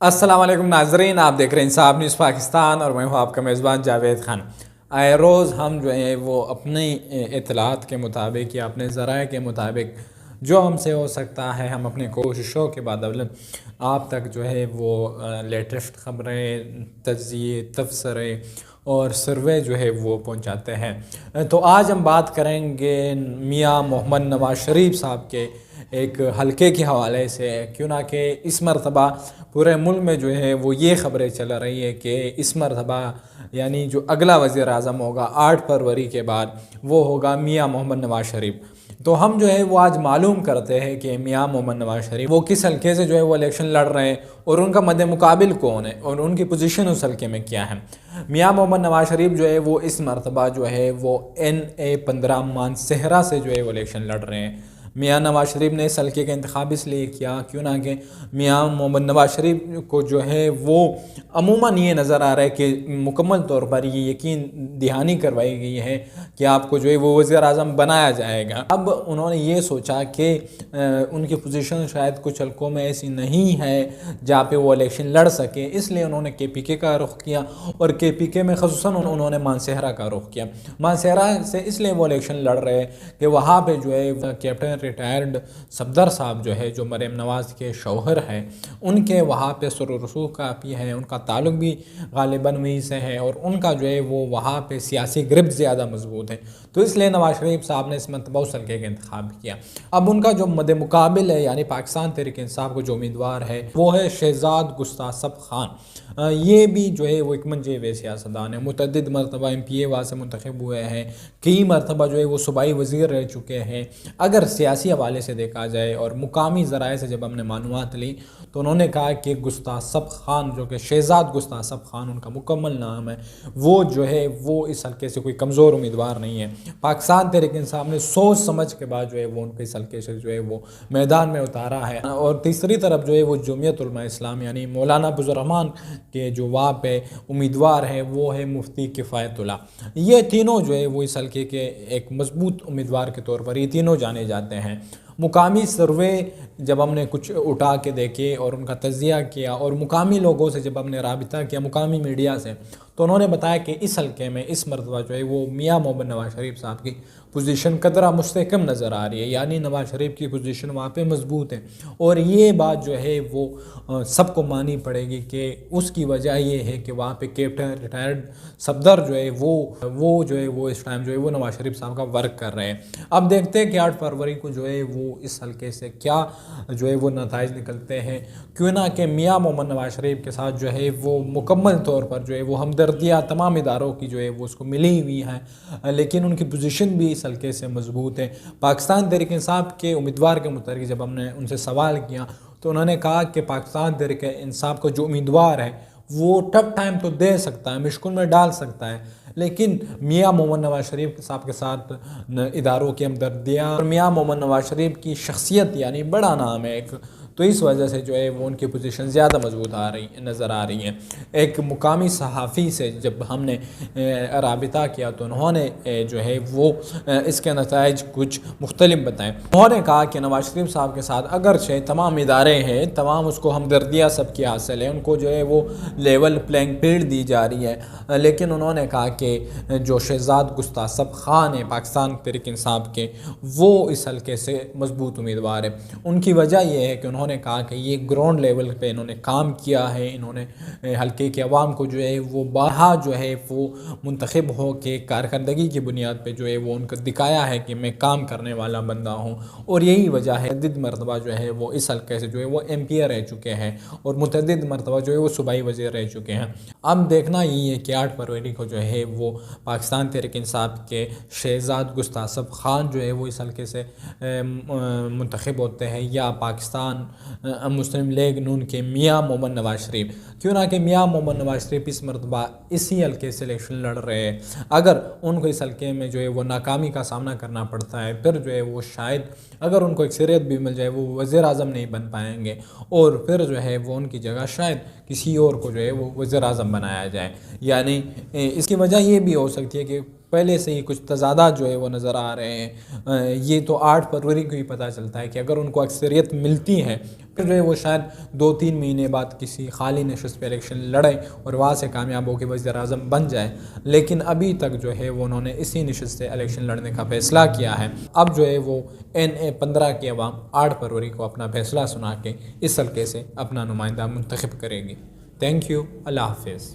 السلام علیکم ناظرین، آپ دیکھ رہے ہیں انصاف نیوز پاکستان اور میں ہوں آپ کا میزبان جاوید خان۔ آئے روز ہم جو ہیں وہ اپنی اطلاعات کے مطابق یا اپنے ذرائع کے مطابق جو ہم سے ہو سکتا ہے ہم اپنی کوششوں کے بعد آپ تک جو ہے وہ لیٹسٹ خبریں، تجزیے، تبصرے اور سروے جو ہے وہ پہنچاتے ہیں۔ تو آج ہم بات کریں گے میاں محمد نواز شریف صاحب کے ایک حلقے کے حوالے سے، کیوں نہ کہ اس مرتبہ پورے ملک میں جو ہے وہ یہ خبریں چل رہی ہے کہ اس مرتبہ یعنی جو اگلا وزیر اعظم ہوگا 8 فروری کے بعد وہ ہوگا میاں محمد نواز شریف۔ تو ہم جو ہے وہ آج معلوم کرتے ہیں کہ میاں محمد نواز شریف وہ کس حلقے سے جو ہے وہ الیکشن لڑ رہے ہیں اور ان کا مد مقابل کون ہے اور ان کی پوزیشن اس حلقے میں کیا ہے۔ میاں محمد نواز شریف جو ہے وہ اس مرتبہ جو ہے وہ NA-15 مانسہرہ سے جو ہے وہ الیکشن لڑ رہے ہیں۔ میاں نواز شریف نے اس حلقے کا انتخاب اس لیے کیا کیوں نہ کہ میاں محمد نواز شریف کو جو ہے وہ عموماً یہ نظر آ رہا ہے کہ مکمل طور پر یہ یقین دہانی کروائی گئی ہے کہ آپ کو جو ہے وہ وزیر اعظم بنایا جائے گا۔ اب انہوں نے یہ سوچا کہ ان کی پوزیشن شاید کچھ حلقوں میں ایسی نہیں ہے جہاں پہ وہ الیکشن لڑ سکے، اس لیے انہوں نے KPK کا رخ کیا اور KPK میں خصوصاً انہوں نے مانسہرہ کا رخ کیا۔ مانسہرہ سے اس لیے وہ الیکشن لڑ رہے کہ وہاں پہ جو ہے کیپٹن ریٹائرڈ صفدر صاحب جو ہے جو مریم نواز کے شوہر ہیں، ان کے وہاں پہ سر و رسوخ کافی ہے، ان کا تعلق بھی غالباً وہیں سے ہے اور ان کا جو ہے وہ وہاں پہ سیاسی گرفت زیادہ مضبوط ہے، تو اس لیے نواز شریف صاحب نے اس مرتبہ اس حلقے کا انتخاب کیا۔ اب ان کا جو مد مقابل ہے یعنی پاکستان تحریک انصاف کو جو امیدوار ہے وہ ہے شہزاد گستاخ خان۔ یہ بھی جو ہے وہ ایک منجے ہوئے سیاستدان ہیں، متعدد مرتبہ MPA وہاں سے منتخب ہوئے ہیں، کئی مرتبہ جو ہے وہ صوبائی وزیر رہ چکے ہیں۔ اگر سیاسی حوالے سے دیکھا جائے اور مقامی ذرائع سے جب ہم نے معلومات لی تو انہوں نے کہا کہ گستاخ خان جو کہ شہزاد گستاخ خان ان کا مکمل نام ہے، وہ جو ہے وہ اس حلقے سے کوئی کمزور امیدوار نہیں ہے۔ پاکستان تحریک انصاف نے سوچ سمجھ کے بعد جو ہے وہ ان کے اس حلقے سے جو ہے وہ میدان میں اتارا ہے۔ اور تیسری طرف جو ہے وہ جمعیت علماء اسلام یعنی مولانا عبد الرحمن کے جو وہاں پہ امیدوار ہے وہ ہے مفتی کفایت اللہ۔ یہ تینوں جو ہے وہ اس حلقے کے ایک مضبوط امیدوار کے طور پر یہ تینوں جانے جاتے ہیں۔ مقامی سروے جب ہم نے کچھ اٹھا کے دیکھے اور ان کا تجزیہ کیا اور مقامی لوگوں سے جب ہم نے رابطہ کیا مقامی میڈیا سے تو انہوں نے بتایا کہ اس حلقے میں اس مرتبہ جو ہے وہ میاں محمد نواز شریف صاحب کی پوزیشن قدرہ مستحکم نظر آ رہی ہے، یعنی نواز شریف کی پوزیشن وہاں پہ مضبوط ہے اور یہ بات جو ہے وہ سب کو مانی پڑے گی کہ اس کی وجہ یہ ہے کہ وہاں پہ کیپٹن ریٹائرڈ صفدر جو ہے وہ جو ہے وہ اس ٹائم جو ہے وہ نواز شریف صاحب کا ورک کر رہے ہیں۔ اب دیکھتے ہیں کہ 8 فروری کو جو ہے وہ اس حلقے سے کیا جو ہے وہ نتائج نکلتے ہیں، کیوں نہ کہ میاں محمد نواز شریف کے ساتھ جو ہے وہ مکمل طور پر جو ہے وہ ہمدردیاں تمام اداروں کی جو ہے وہ اس کو ملی ہوئی ہیں، لیکن ان کی پوزیشن بھی اس حلقے سے مضبوط ہے۔ پاکستان تحریک انصاف کے امیدوار کے متعلق جب ہم نے ان سے سوال کیا تو انہوں نے کہا کہ پاکستان تحریک انصاف کا جو امیدوار ہے وہ ٹف ٹائم تو دے سکتا ہے، مشکل میں ڈال سکتا ہے، لیکن میاں محمد نواز شریف صاحب کے ساتھ اداروں کی ہمدردیاں اور میاں محمد نواز شریف کی شخصیت یعنی بڑا نام ہے ایک، تو اس وجہ سے جو ہے وہ ان کی پوزیشن زیادہ مضبوط نظر آ رہی ہیں۔ ایک مقامی صحافی سے جب ہم نے رابطہ کیا تو انہوں نے جو ہے وہ اس کے نتائج کچھ مختلف بتائیں۔ انہوں نے کہا کہ نواز شریف صاحب کے ساتھ اگرچہ تمام ادارے ہیں، تمام اس کو ہمدردیاں سب کی حاصل ہیں، ان کو جو ہے وہ لیول پلینگ فیلڈ دی جا رہی ہے، لیکن انہوں نے کہا کہ جو شہزاد گستاخ خان ہیں پاکستان تحریک انصاف کے وہ اس حلقے سے مضبوط امیدوار ہے۔ ان کی وجہ یہ ہے کہ انہوں نے کہا کہ یہ گراؤنڈ لیول پہ انہوں نے کام کیا ہے، انہوں نے حلقے کے عوام کو جو ہے وہ بارہا جو ہے وہ منتخب ہو کے کارکردگی کی بنیاد پہ جو ہے وہ ان کو دکھایا ہے کہ میں کام کرنے والا بندہ ہوں، اور یہی وجہ ہے متعدد مرتبہ جو ہے وہ اس حلقے سے جو ہے وہ MPA رہ چکے ہیں اور متعدد مرتبہ جو ہے وہ صوبائی وزیر رہ چکے ہیں۔ اب دیکھنا یہ ہے کہ 8 فروری کو جو ہے وہ پاکستان تحریک انصاف کے شہزاد گستاخ خان جو ہے وہ اس حلقے سے منتخب ہوتے ہیں یا پاکستان مسلم لیگ نون کے میاں محمد نواز شریف، کیوں نہ کہ میاں محمد نواز شریف اس مرتبہ اسی حلقے سے الیکشن لڑ رہے ہیں۔ اگر ان کو اس حلقے میں جو ہے وہ ناکامی کا سامنا کرنا پڑتا ہے پھر جو ہے وہ شاید اگر ان کو اکثریت بھی مل جائے وہ وزیر اعظم نہیں بن پائیں گے اور پھر جو ہے وہ ان کی جگہ شاید کسی اور کو جو ہے وہ وزیر اعظم بنایا جائے، یعنی اس کی وجہ یہ بھی ہو سکتی ہے کہ پہلے سے ہی کچھ تضادات جو ہے وہ نظر آ رہے ہیں۔ یہ تو 8 فروری کو ہی پتہ چلتا ہے کہ اگر ان کو اکثریت ملتی ہے پھر جو ہے وہ شاید 2-3 مہینے بعد کسی خالی نشست پہ الیکشن لڑیں اور وہاں سے کامیاب ہو کے وزیر اعظم بن جائے، لیکن ابھی تک جو ہے وہ انہوں نے اسی نشست سے الیکشن لڑنے کا فیصلہ کیا ہے۔ اب جو ہے وہ NA-15 کی عوام 8 فروری کو اپنا فیصلہ سنا کے اس حلقے سے اپنا نمائندہ منتخب کرے گی۔ تھینک یو، اللہ حافظ۔